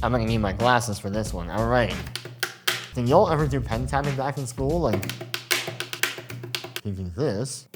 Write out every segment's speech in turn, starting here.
I'm gonna need my glasses for this one. All right. Did y'all ever do pen tapping back in school? Like, you do this.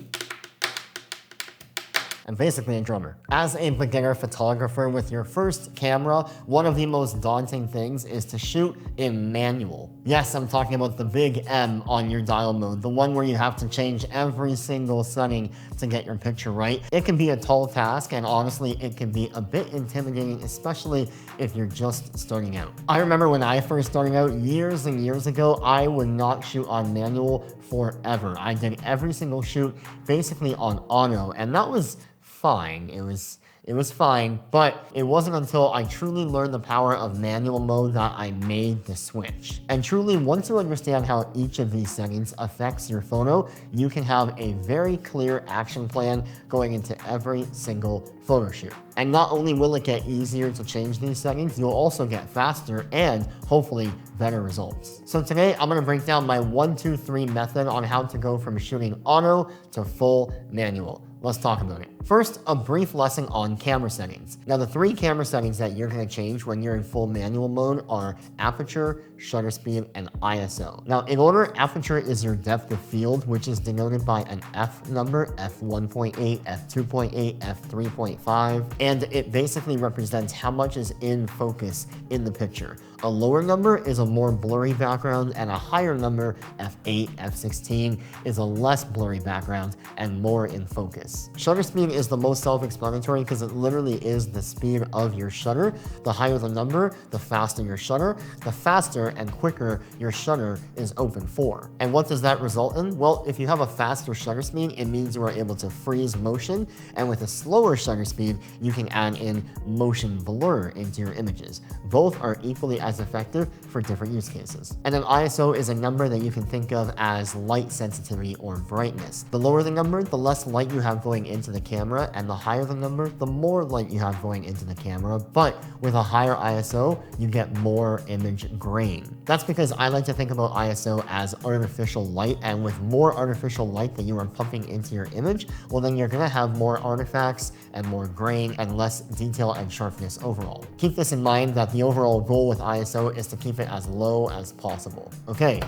I'm basically a drummer. As a beginner photographer with your first camera, one of the most daunting things is to shoot in manual. Yes, I'm talking about the big M on your dial mode, the one where you have to change every single setting to get your picture right. It can be a tall task, and honestly, it can be a bit intimidating, especially if you're just starting out. I remember when I first started out years and years ago, I would not shoot on manual forever. I did every single shoot basically on auto, and that was fine. It was fine, but it wasn't until I truly learned the power of manual mode that I made the switch. And truly, once you understand how each of these settings affects your photo, you can have a very clear action plan going into every single photo shoot. And not only will it get easier to change these settings, you'll also get faster and hopefully better results. So today I'm gonna break down my 1-2-3 method on how to go from shooting auto to full manual. Let's talk about it. First, a brief lesson on camera settings. Now, the 3 camera settings that you're gonna change when you're in full manual mode are aperture, shutter speed, and ISO. Now, in order, aperture is your depth of field, which is denoted by an F number, f1.8, f2.8, f3.5, and it basically represents how much is in focus in the picture. A lower number is a more blurry background, and a higher number, f8, f16, is a less blurry background and more in focus. Shutter speed is the most self-explanatory because it literally is the speed of your shutter. The higher the number, the faster your shutter. The faster and quicker your shutter is open for. And what does that result in? Well, if you have a faster shutter speed, it means you are able to freeze motion, and with a slower shutter speed, you can add in motion blur into your images. Both are equally as effective for different use cases. And then ISO is a number that you can think of as light sensitivity or brightness. The lower the number, the less light you have going into the camera, and the higher the number, the more light you have going into the camera. But with a higher ISO, you get more image grain. That's because I like to think about ISO as artificial light, and with more artificial light that you are pumping into your image, well, then you're gonna have more artifacts and more grain and less detail and sharpness overall. Keep this in mind that the overall goal with ISO is to keep it as low as possible. Okay.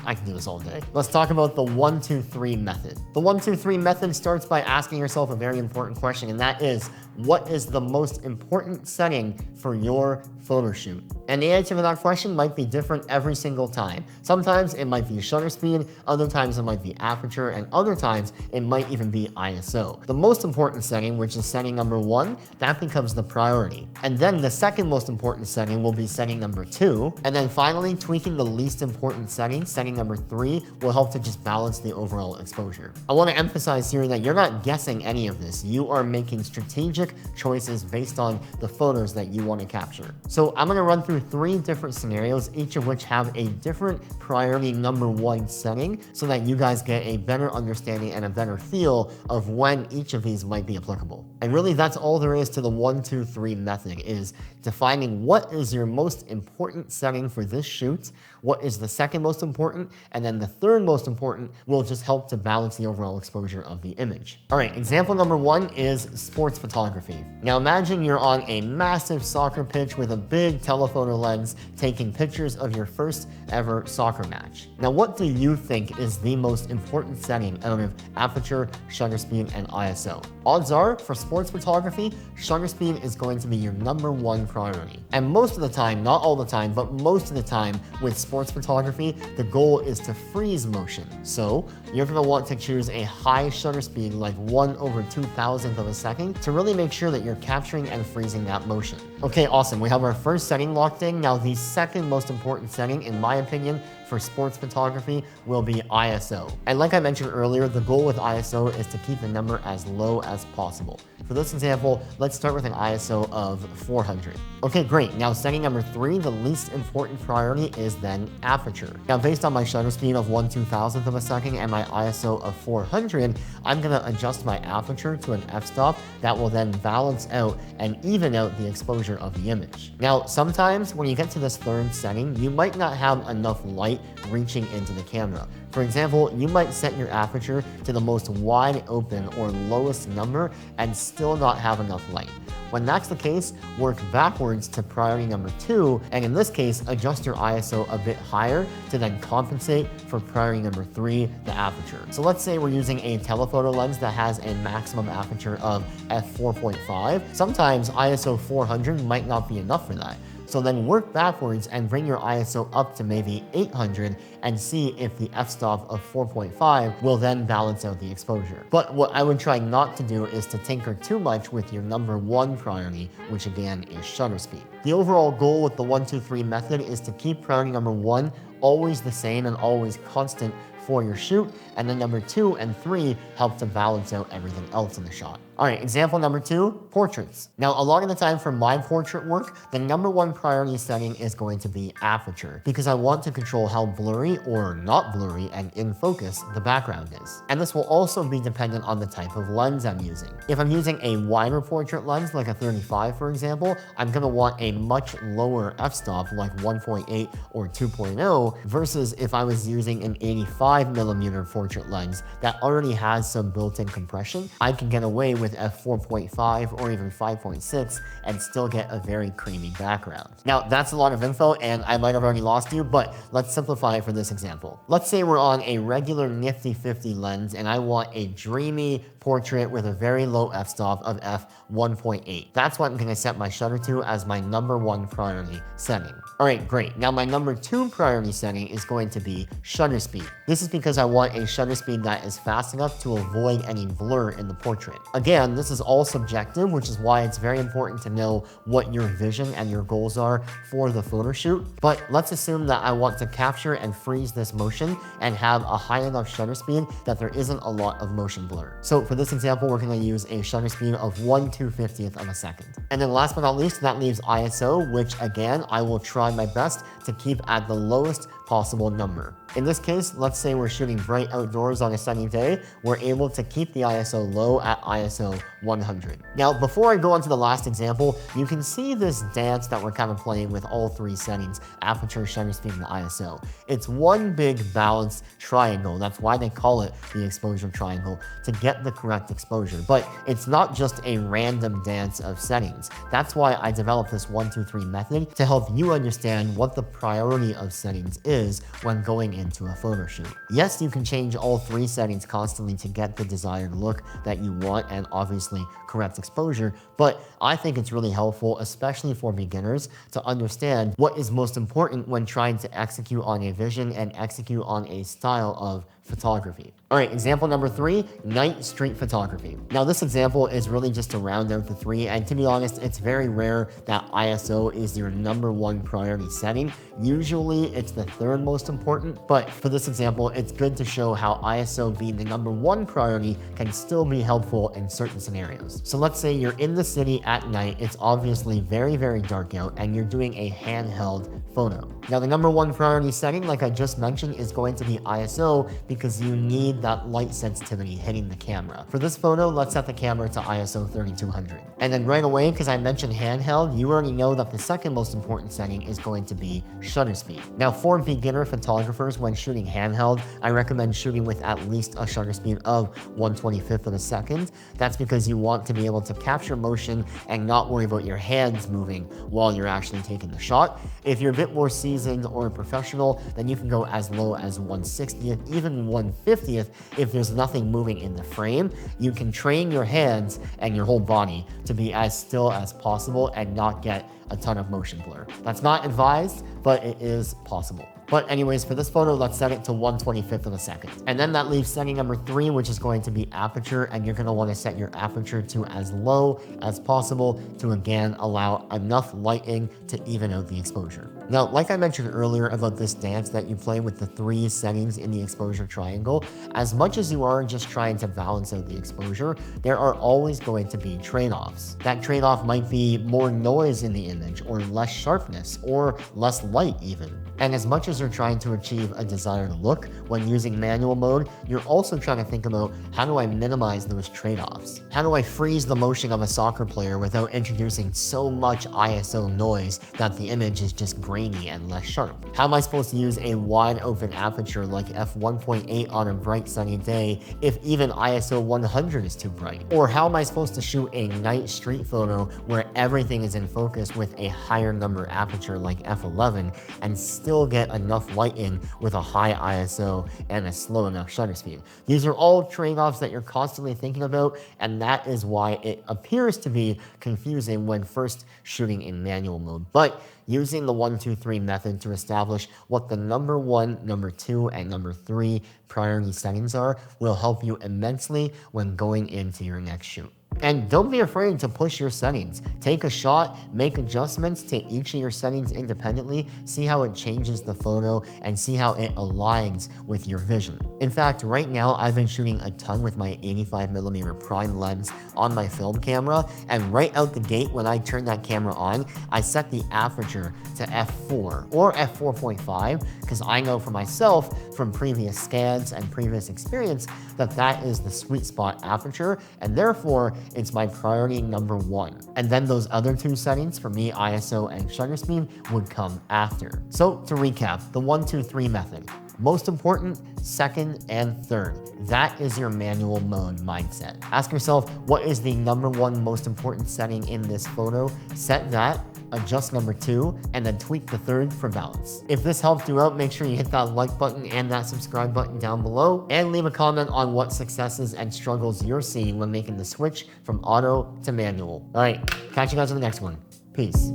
I can do this all day. Let's talk about the 1-2-3 method. The 1-2-3 method starts by asking yourself a very important question, and that is, what is the most important setting for your photo shoot? And the answer to that question might be different every single time. Sometimes it might be shutter speed, other times it might be aperture, and other times it might even be ISO. The most important setting, which is setting number 1, that becomes the priority. And then the second most important setting will be setting number 2. And then finally, tweaking the least important setting, setting number 3, will help to just balance the overall exposure. I want to emphasize here that you're not guessing any of this. You are making strategic choices based on the photos that you want to capture. So I'm going to run through 3 different scenarios, each of which have a different priority number 1 setting, so that you guys get a better understanding and a better feel of when each of these might be applicable. And really, that's all there is to the 1-2-3 method, is defining what is your most important setting for this shoot, what is the second most important, and then the third most important will just help to balance the overall exposure of the image. All right, example number 1 is sports photography. Now imagine you're on a massive soccer pitch with a big telephoto lens taking pictures of your first ever soccer match. Now, what do you think is the most important setting out of aperture, shutter speed, and ISO? Odds are, for sports photography, shutter speed is going to be your number 1 priority. And most of the time, not all the time, but most of the time with sports photography, the goal is to freeze motion. So you're gonna want to choose a high shutter speed, like 1/2000th of a second, to really make sure that you're capturing and freezing that motion. Okay, awesome. We have our first setting locked in. Now, the second most important setting, in my opinion, for sports photography will be ISO. And like I mentioned earlier, the goal with ISO is to keep the number as low as possible. For this example, let's start with an ISO of 400. Okay, great. Now, setting number 3, the least important priority, is then aperture. Now, based on my shutter speed of 1/2000th of a second and my ISO of 400, I'm gonna adjust my aperture to an f-stop that will then balance out and even out the exposure of the image. Now, sometimes when you get to this third setting, you might not have enough light reaching into the camera. For example, you might set your aperture to the most wide open or lowest number and still not have enough light. When that's the case, work backwards to priority number 2, and in this case, adjust your ISO a bit higher to then compensate for priority number 3, the aperture. So let's say we're using a telephoto lens that has a maximum aperture of f4.5. Sometimes ISO 400 might not be enough for that. So then work backwards and bring your ISO up to maybe 800 and see if the f-stop of 4.5 will then balance out the exposure. But what I would try not to do is to tinker too much with your number 1 priority, which again is shutter speed. The overall goal with the 1-2-3 method is to keep priority number 1 always the same and always constant for your shoot, and then number 2 and 3 help to balance out everything else in the shot. All right, example number 2, portraits. Now, a lot of the time for my portrait work, the number 1 priority setting is going to be aperture, because I want to control how blurry or not blurry and in focus the background is. And this will also be dependent on the type of lens I'm using. If I'm using a wider portrait lens, like a 35 for example, I'm gonna want a much lower f-stop, like 1.8 or 2.0, versus if I was using an 85mm portrait lens that already has some built-in compression, I can get away with f4.5 or even 5.6 and still get a very creamy background. Now, that's a lot of info and I might have already lost you, but let's simplify it for this example. Let's say we're on a regular nifty 50 lens and I want a dreamy portrait with a very low f-stop of f1.8. That's what I'm gonna set my shutter to as my number 1 priority setting. All right, great. Now my number 2 priority setting is going to be shutter speed. This is because I want a shutter speed that is fast enough to avoid any blur in the portrait. Again, this is all subjective, which is why it's very important to know what your vision and your goals are for the photo shoot. But let's assume that I want to capture and freeze this motion and have a high enough shutter speed that there isn't a lot of motion blur. So for this example, we're going to use a shutter speed of 1/250th of a second. And then last but not least, that leaves ISO, which again, I will try my best to keep at the lowest possible number. In this case, let's say we're shooting bright outdoors on a sunny day, we're able to keep the ISO low at ISO 100. Now, before I go on to the last example, you can see this dance that we're kind of playing with all 3 settings, aperture, shutter speed, and ISO. It's one big balanced triangle. That's why they call it the exposure triangle, to get the correct exposure. But it's not just a random dance of settings. That's why I developed this 1-2-3 method to help you understand what the priority of settings is when going into a photo shoot. Yes, you can change all 3 settings constantly to get the desired look that you want and obviously correct exposure, but I think it's really helpful, especially for beginners, to understand what is most important when trying to execute on a vision and execute on a style of photography. All right, example number 3, night street photography. Now this example is really just to round out the 3, and to be honest, it's very rare that ISO is your number 1 priority setting. Usually it's the 3rd most important, but for this example, it's good to show how ISO being the number 1 priority can still be helpful in certain scenarios. So let's say you're in the city at night, it's obviously very, very dark out, and you're doing a handheld photo. Now the number 1 priority setting, like I just mentioned, is going to be ISO because you need that light sensitivity hitting the camera. For this photo, let's set the camera to ISO 3200. And then right away, because I mentioned handheld, you already know that the 2nd most important setting is going to be shutter speed. Now for beginner photographers, when shooting handheld, I recommend shooting with at least a shutter speed of 1/25th of a second. That's because you want to be able to capture motion and not worry about your hands moving while you're actually taking the shot. If you're a bit more seasoned or professional, then you can go as low as 1/60th, even 1/50th if there's nothing moving in the frame. You can train your hands and your whole body to be as still as possible and not get a ton of motion blur. That's not advised, but it is possible. But anyways, for this photo, let's set it to 1/25th of a second. And then that leaves setting number 3, which is going to be aperture, and you're gonna wanna set your aperture to as low as possible to again allow enough lighting to even out the exposure. Now, like I mentioned earlier about this dance that you play with the 3 settings in the exposure triangle, as much as you are just trying to balance out the exposure, there are always going to be trade-offs. That trade-off might be more noise in the image, or less sharpness, or less light even. And as much as you're trying to achieve a desired look when using manual mode, you're also trying to think about, how do I minimize those trade-offs? How do I freeze the motion of a soccer player without introducing so much ISO noise that the image is just grainy and less sharp? How am I supposed to use a wide open aperture like f1.8 on a bright sunny day if even ISO 100 is too bright? Or how am I supposed to shoot a night street photo where everything is in focus with a higher number aperture like f11 and still get enough light in with a high ISO and a slow enough shutter speed? These are all trade-offs that you're constantly thinking about, and that is why it appears to be confusing when first shooting in manual mode. But using the 1, 2, 3 method to establish what the number 1, number 2, and number 3 priority settings are will help you immensely when going into your next shoot. And don't be afraid to push your settings. Take a shot, make adjustments to each of your settings independently, see how it changes the photo, and see how it aligns with your vision. In fact, right now I've been shooting a ton with my 85mm prime lens on my film camera, and right out the gate when I turn that camera on, I set the aperture to f4 or f4.5 because I know for myself from previous scans and previous experience that that is the sweet spot aperture, and therefore it's my priority number 1. And then those other 2 settings, for me, ISO and shutter speed, would come after. So to recap, the 1, 2, 3 method. Most important, second, and third. That is your manual mode mindset. Ask yourself, what is the number 1 most important setting in this photo? Set that, adjust number 2, and then tweak the third for balance. If this helped you out, make sure you hit that like button and that subscribe button down below, and leave a comment on what successes and struggles you're seeing when making the switch from auto to manual. All right, catch you guys on the next one. Peace.